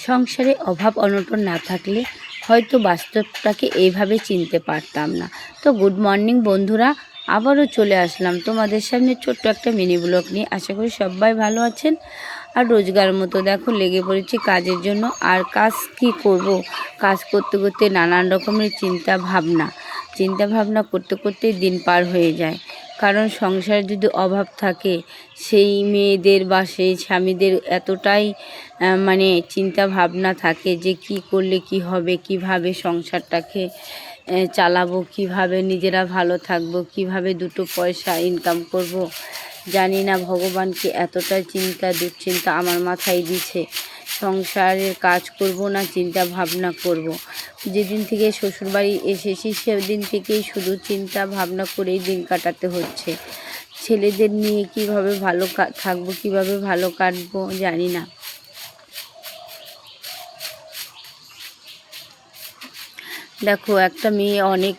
সংসারে অভাব অনটন না থাকলে হয়তো বাস্তবটাকে এইভাবে চিনতে পারতাম না। তো গুড মর্নিং বন্ধুরা, আবারও চলে আসলাম তোমাদের সামনে ছোট্ট একটা মিনি ব্লগ নিয়ে। আশা করি সবাই ভালো আছেন। আর রোজগার মতো দেখো লেগে পড়েছি কাজের জন্য। আর কাজ কি করব, কাজ করতে করতে নানান রকমের চিন্তা ভাবনা করতে করতেই দিন পার হয়ে যায়। কারণ সংসারে যদি অভাব থাকে, সেই মেয়েদের বা সেই স্বামীদের এতটাই মানে চিন্তা ভাবনা থাকে যে কি করলে কি হবে, কিভাবে সংসারটাকে চালাবো, কিভাবে নিজেরা ভালো থাকবো, কিভাবে দুটো পয়সা ইনকাম করব। জানি না ভগবানকে এতটাই দুশ্চিন্তা আমার মাথায় দিছে। সংসারের কাজ করব না চিন্তা ভাবনা করব। যেদিন থেকে শ্বশুরবাড়ি এসেছি সেদিন থেকেই শুধু চিন্তা ভাবনা করেই দিন কাটাতে হচ্ছে। ছেলেদের নিয়ে কিভাবে ভালো থাকবো, কিভাবে ভালো কাটবো জানি না। দেখো, একটা মেয়ে অনেক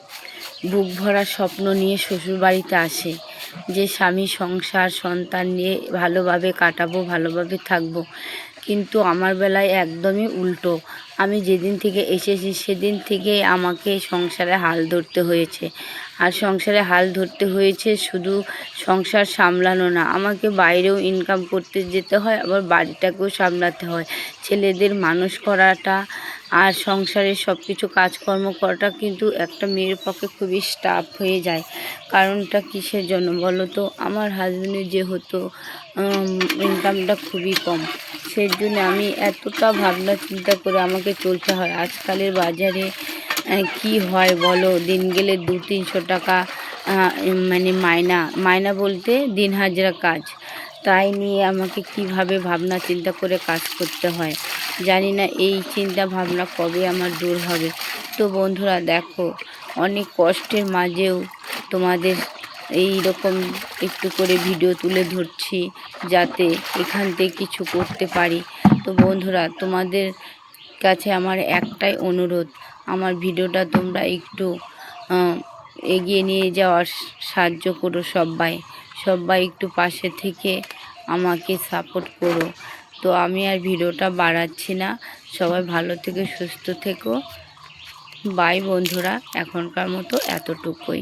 বুক ভরা স্বপ্ন নিয়ে শ্বশুরবাড়িতে আসে যে স্বামী, সংসার, সন্তান নিয়ে ভালোভাবে কাটাবো, ভালোভাবে থাকবো। কিন্তু আমার বেলায় একদমই উল্টো। আমি যেদিন থেকে এসেছি সেদিন থেকে আমাকে সংসারে হাল ধরতে হয়েছে। আর সংসারে হাল ধরতে হয়েছে শুধু সংসার সামলানো না, আমাকে বাইরেও ইনকাম করতে যেতে হয়, আবার বাড়িটাকেও সামলাতে হয়। ছেলেদের মানুষ করাটা আর সংসারের সব কিছু কাজকর্ম করাটা কিন্তু একটা মেয়ের পক্ষে খুবই টাফ হয়ে যায়। কারণটা কিসের জন্য বলো তো? আমার হাজবেন্ডের যেহেতু ইনকামটা খুবই কম, সেই জন্য আমি এতটা ভাবনা চিন্তা করে আমাকে চলতে হয়। আজকালের বাজারে কি হয় বলো, দিন গেলে 200-300 টাকা মানে মায়না বলতে দিন হাজিরা কাজ। তাই নিয়ে আমাকে কিভাবে ভাবনা চিন্তা করে কাজ করতে হয় জানি না। এই চিন্তা ভাবনা কবে আমার দূর হবে? তো বন্ধুরা দেখো, অনেক কষ্টের মাঝেও তোমাদের এই রকম একটু করে ভিডিও তুলে ধরছি যাতে এখান থেকে কিছু করতে পারি। তো বন্ধুরা, তোমাদের কাছে আমার একটাই অনুরোধ, আমার ভিডিওটা তোমরা একটু এগিয়ে নিয়ে যাওয়ার সাহায্য করো। সবাই একটু পাশে থেকে আমাকে সাপোর্ট করো। তো আমি আর ভিডিওটা বাড়াচ্ছি না। সবাই ভালো থেকে সুস্থ থেকো। বাই বন্ধুরা, এখনকার মতো এতটুকুই।